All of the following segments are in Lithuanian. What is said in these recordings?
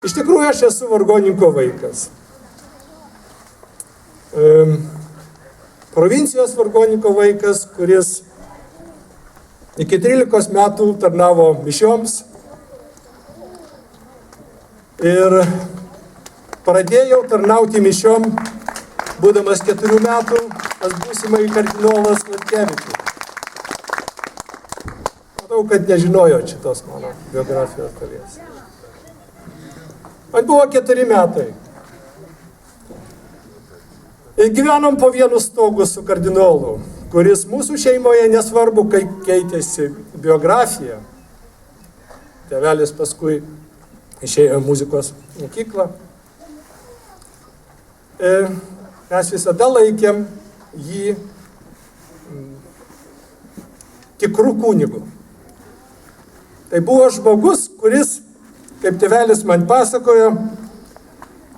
Iš tikrųjų, aš esu vargonininko vaikas. Provincijos vargonininko vaikas, kuris iki 13 metų tarnavo mišioms. Ir pradėjau tarnauti mišiom, būdamas 4 metų, pas būsimai kardinolas Latkevičius. Matau, kad nežinojo šitos mano biografijos dalies. Man buvo 4 metai. Ir gyvenom po vienu stogu su kardinolu, kuris mūsų šeimoje, nesvarbu, kai keitėsi biografija. Tėvelis paskui išėjo į muzikos mokyklą. Mes visada laikėm jį tikrų kunigų. Tai buvo žmogus, kuris, kaip tėvelis man pasakojo,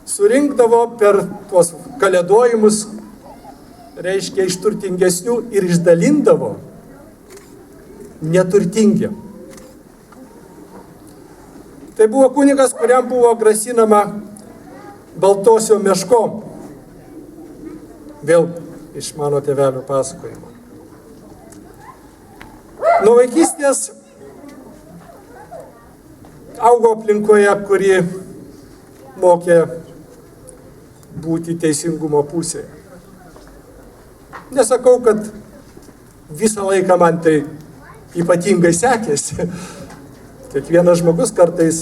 surinkdavo per tuos kalėdojimus, reiškia, iš turtingesnių ir išdalindavo neturtingiam. Tai buvo kunigas, kuriam buvo grasinama baltosiom meškom. Vėl iš mano tėvelio pasakojimo. Nuo vaikystės augo aplinkoje, kuri mokė būti teisingumo pusėje. Nesakau, kad visą laiką man tai ypatingai sekėsi. Kiekvienas žmogus kartais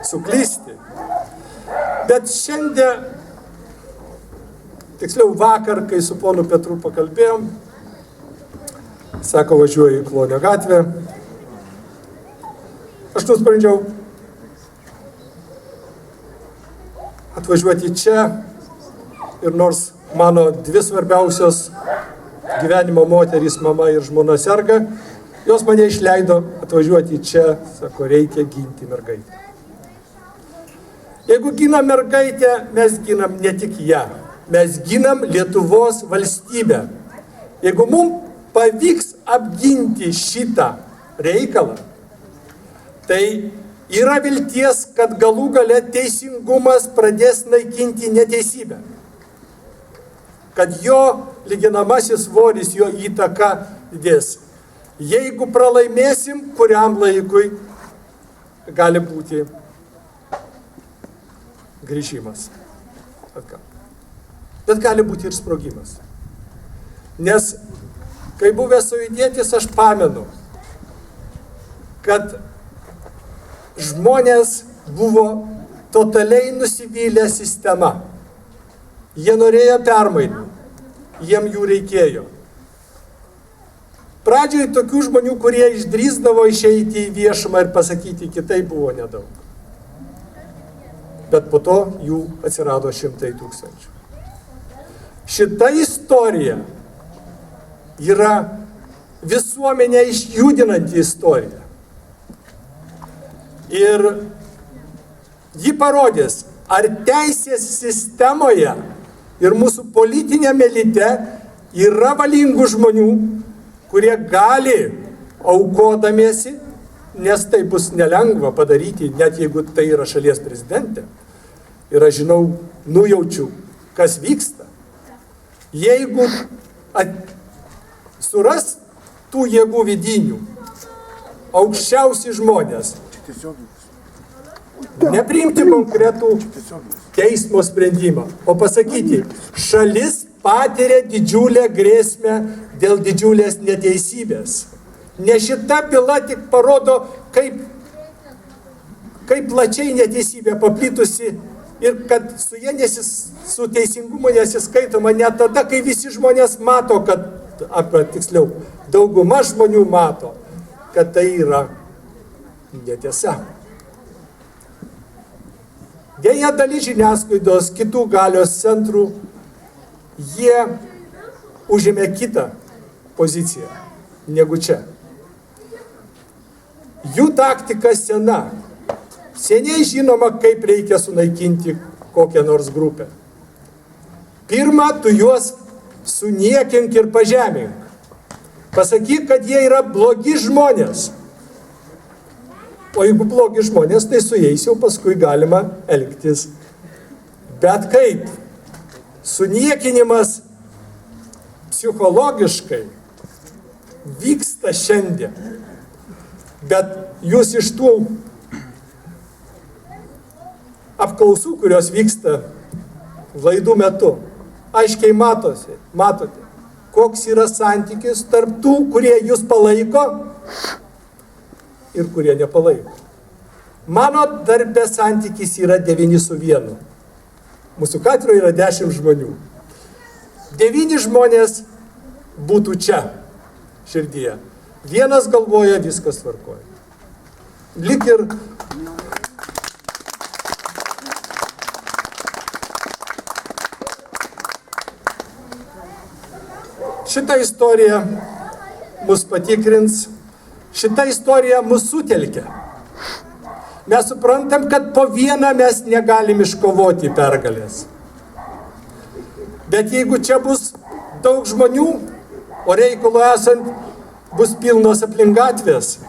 suklysti. Bet šiandien, tiksliau vakar, kai su ponu Petru pakalbėjom, sako, važiuoju į Klonio gatvę, aš nusprendžiau atvažiuoti čia ir nors mano 2 svarbiausios gyvenimo moterys, mama ir žmona serga, jos mane išleido atvažiuoti čia, sako, reikia ginti mergaitę. Jeigu ginam mergaitę, mes ginam ne tik ją, mes ginam Lietuvos valstybę. Jeigu mums pavyks apginti šitą reikalą, tai yra vilties, kad galų gale teisingumas pradės naikinti neteisybę. Kad jo lyginamasis svoris, jo įtaka didės. Jeigu pralaimėsim, kuriam laikui gali būti grįžimas atgal. Bet gali būti ir sprogimas. Nes, kai buvęs sąjūdietis, aš pamenu, kad žmonės buvo totaliai nusivylę sistema. Jie norėjo permainų, jiem jų reikėjo. Pradžioje tokių žmonių, kurie išdrįsdavo išeiti į viešumą ir pasakyti kitaip, buvo nedaug. Bet po to jų atsirado 100 000. Šita istorija yra visuomenę išjudinanti istorija. Ir ji parodės, ar teisės sistemoje ir mūsų politinėme elite yra valingų žmonių, kurie gali, aukodamiesi, nes tai bus nelengva padaryti, net jeigu tai yra šalies prezidentė. Ir aš žinau, nujaučiu, kas vyksta. Jeigu suras tų jėgų vidinių, aukščiausi žmonės, nepriimti konkretų teismo sprendimą, o pasakyti, šalis patiria didžiulę grėsmę dėl didžiulės neteisybės. Ne šita byla tik parodo, kaip plačiai neteisybė paplitusi ir kad su teisingumu nesiskaitoma net tada, kai visi žmonės mato, tiksliau, dauguma žmonių mato, kad tai yra netiesa. Deja, dalis žiniasklaidos, kitų galios centrų, jie užėmė kitą poziciją negu čia. Jų taktika sena. Seniai žinoma, kaip reikia sunaikinti kokią nors grupę. Pirma, tu juos suniekink ir pažemink. Pasakyk, kad jie yra blogi žmonės. O jeigu blogi žmonės, tai su jais jau paskui galima elgtis. Bet kaip? Suniekinimas psichologiškai vyksta šiandien. Bet jūs iš tų apklausų, kurios vyksta laidų metu, aiškiai matote, koks yra santykis tarp tų, kurie jūs palaiko ir kurie nepalaiko. Mano darbe santykis yra 9:1. Mūsų katedroje yra 10 žmonių. 9 žmonės būtų čia, širdyje. Vienas galvoja, viskas tvarkoja. Lik ir šitą istoriją mus patikrins, šitą istoriją mus sutelkia. Mes suprantam, kad po vieną mes negalim iškovoti pergalės. Bet jeigu čia bus daug žmonių, o reikalo esant bus pilnos aplink gatvės,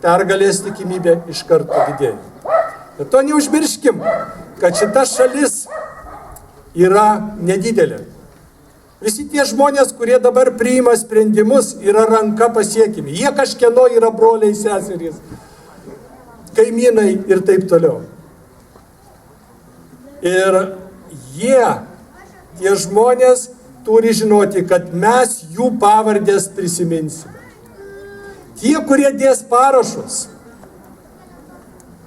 pergalės tikimybė iš karto didėja. Bet to neužmirškim, kad šita šalis yra nedidelė. Visi tie žmonės, kurie dabar priima sprendimus, yra ranka pasiekimi. Jie kažkieno yra broliai, seserys, kaimynai ir taip toliau. Ir tie žmonės turi žinoti, kad mes jų pavardės prisiminsime. Tie, kurie dės parašus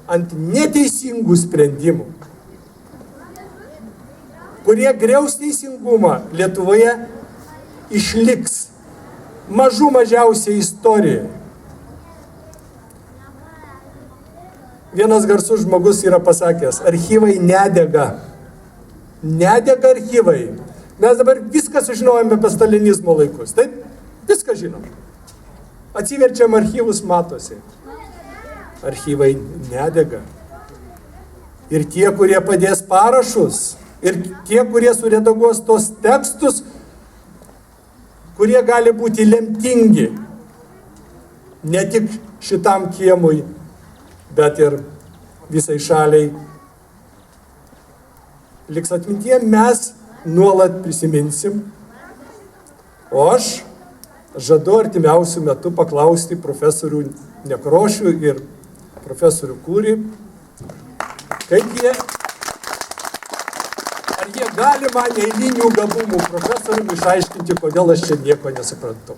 ant neteisingų sprendimų, kurie griaus teisingumą Lietuvoje, išliks mažiausiai istorijoje. Vienas garsus žmogus yra pasakęs, archyvai nedega. Nedega archyvai. Mes dabar viską sužinojame apie stalinizmo laikus. Taip, viską žinom. Atsiverčiam archyvus, matosi. Archyvai nedega. Ir tie, kurie padės parašus, ir tie, kurie suredaguos tos tekstus, kurie gali būti lemtingi ne tik šitam kiemui, bet ir visai šaliai, liks atmintyje, mes nuolat prisiminsim. O aš žadu artimiausių metų paklausti profesorių Nekrošių ir profesorių Kūrį, ar jie gali man eilinių gabumų profesorium išaiškinti, kodėl aš čia nieko nesuprantu.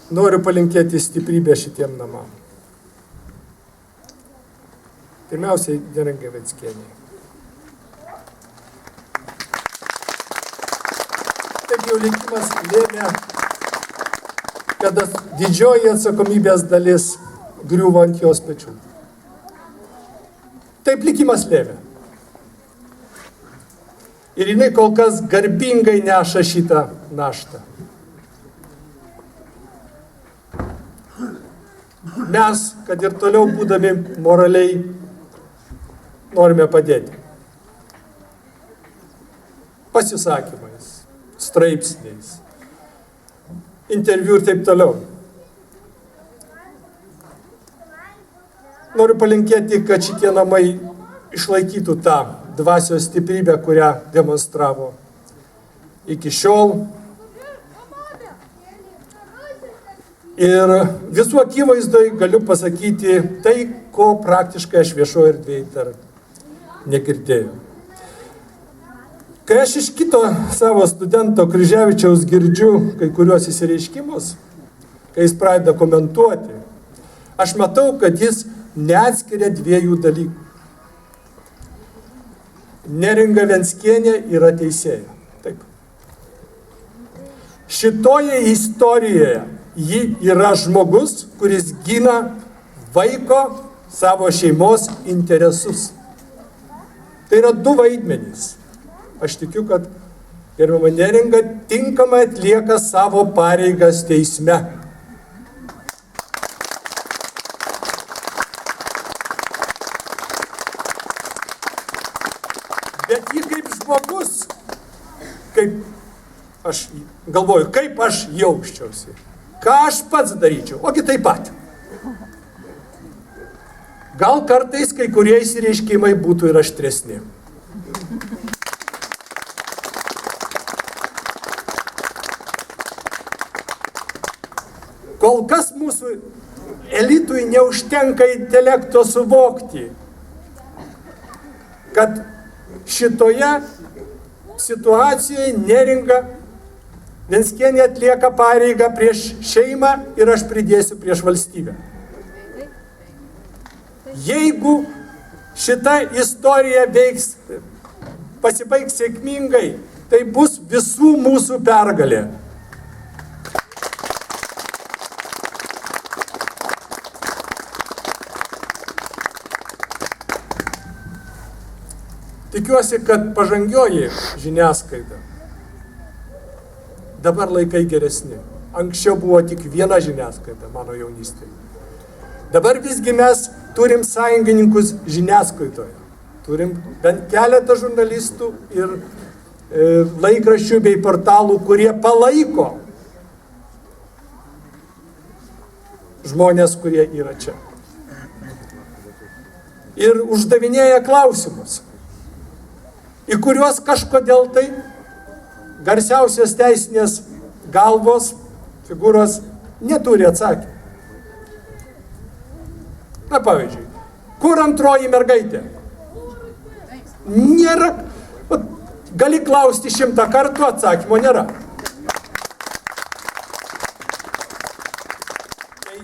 Noriu palinkėti stiprybę šitiem namam. Pirmiausiai, Neringai Venckienei. Taip jau likimas lėmė, kad didžioji atsakomybės dalis griuvo ant jos pečių. Taip likimas lėmė. Ir jinai kol kas garbingai neša šitą naštą. Mes, kad ir toliau būdami moraliai, norime padėti. Pasisakymais, straipsniais, interviu ir taip toliau. Noriu palinkėti, kad šitie namai išlaikytų tą dvasios stiprybę, kurią demonstravo iki šiol. Ir visų akivaizdoj galiu pasakyti tai, ko praktiškai aš viešoje erdvėje dar negirdėjau. Kai aš iš kito savo studento Kryževičiaus girdžiu kai kuriuos įsireiškimus, kai jis pradeda komentuoti, aš matau, kad jis neatskiria dviejų dalykų. Neringa Venckienė yra teisėja. Taip. Šitoje istorijoje ji yra žmogus, kuris gina vaiko savo šeimos interesus. Tai yra du vaidmenys. Aš tikiu, kad gerbiama Neringa tinkamai atlieka savo pareigas teisme. aš galvoju, kaip aš jausčiausi, ką aš pats daryčiau, ogi taip pat. Gal kartais kai kurie išsireiškimai būtų ir aštresni. Kol kas mūsų elitui neužtenka intelekto suvokti, kad šitoje situacijoje Neringa Venckienė atlieka pareigą prieš šeimą ir aš pridėsiu prieš valstybę. Jeigu šita istorija pasibaigs sėkmingai, tai bus visų mūsų pergalė. Tikiuosi, kad pažangioji žiniasklaida. Dabar laikai geresni. Anksčiau buvo tik viena žiniasklaida mano jaunystėje. Dabar visgi mes turim sąjungininkus žiniasklaidoje. Turim bent keletą žurnalistų ir laikraščių bei portalų, kurie palaiko žmonės, kurie yra čia. Ir uždavinėja klausimus, į kuriuos kažkodėl tai garsiausios teisinės galvos, figūros neturi atsakymų. Na, pavyzdžiui, kur antroji mergaitė? Nėra. Gali klausti 100 kartų, atsakymo nėra. Tai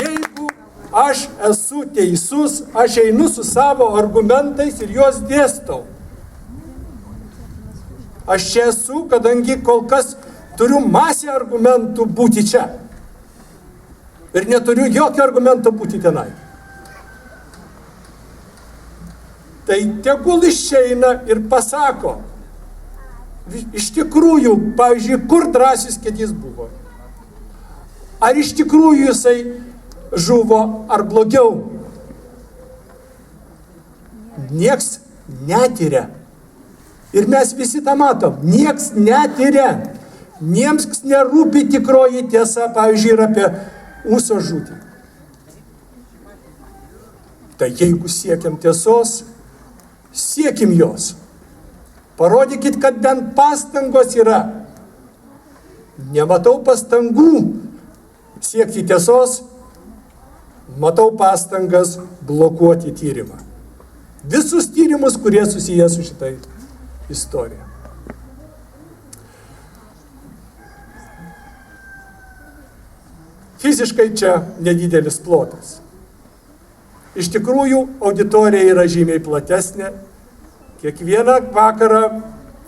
jeigu aš esu teisus, aš einu su savo argumentais ir juos dėstau. Aš čia esu, kadangi kol kas turiu masę argumentų būti čia. Ir neturiu jokio argumento būti tenai. Tai tegul išeina ir pasako, iš tikrųjų, pavyzdžiui, kur Drąsius Kedys buvo. Ar iš tikrųjų jisai žuvo, ar blogiau. Nieks netyria. Ir mes visi tą matom. Nieks netyria. Niems nerūpi tikroji tiesa, pavyzdžiui, ir apie Ūso žūtį. Tai jeigu siekiam tiesos, siekim jos. Parodykit, kad bent pastangos yra. Nematau pastangų siekti tiesos, matau pastangas blokuoti tyrimą. Visus tyrimus, kurie susiję su šitai istorija. Fiziškai čia nedidelis plotas. Iš tikrųjų, auditorija yra žymiai platesnė. Kiekvieną vakarą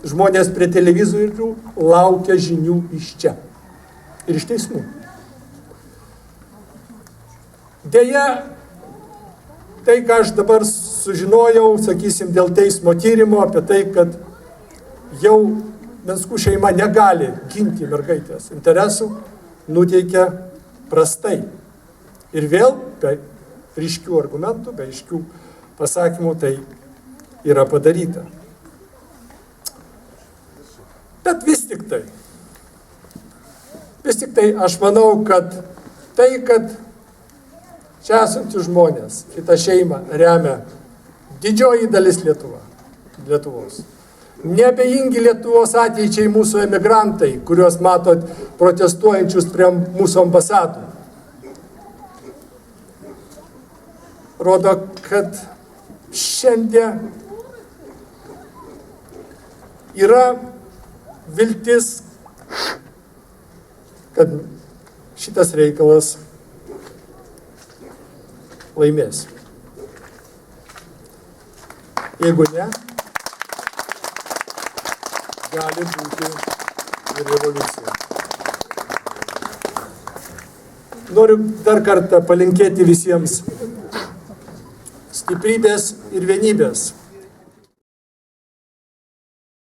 žmonės prie televizorių laukia žinių iš čia. Ir iš teismų. Deja, tai, ką aš dabar sužinojau, sakysim, dėl teismo tyrimo, apie tai, kad jau Venckų šeima negali ginti mergaitės interesų, nuteikia prastai. Ir vėl, be ryškių argumentų, be ryškių pasakymų, tai yra padaryta. Bet vis tik tai aš manau, kad čia esantys žmonės, kitą šeimą remia didžioji dalis Lietuvos. Neabejingi Lietuvos ateičiai mūsų emigrantai, kuriuos matot protestuojančius prie mūsų ambasadų. Rodo, kad šiandien yra viltis, kad šitas reikalas laimės. Jeigu ne, gali būti ir revoliucija. Noriu dar kartą palinkėti visiems stiprybės ir vienybės.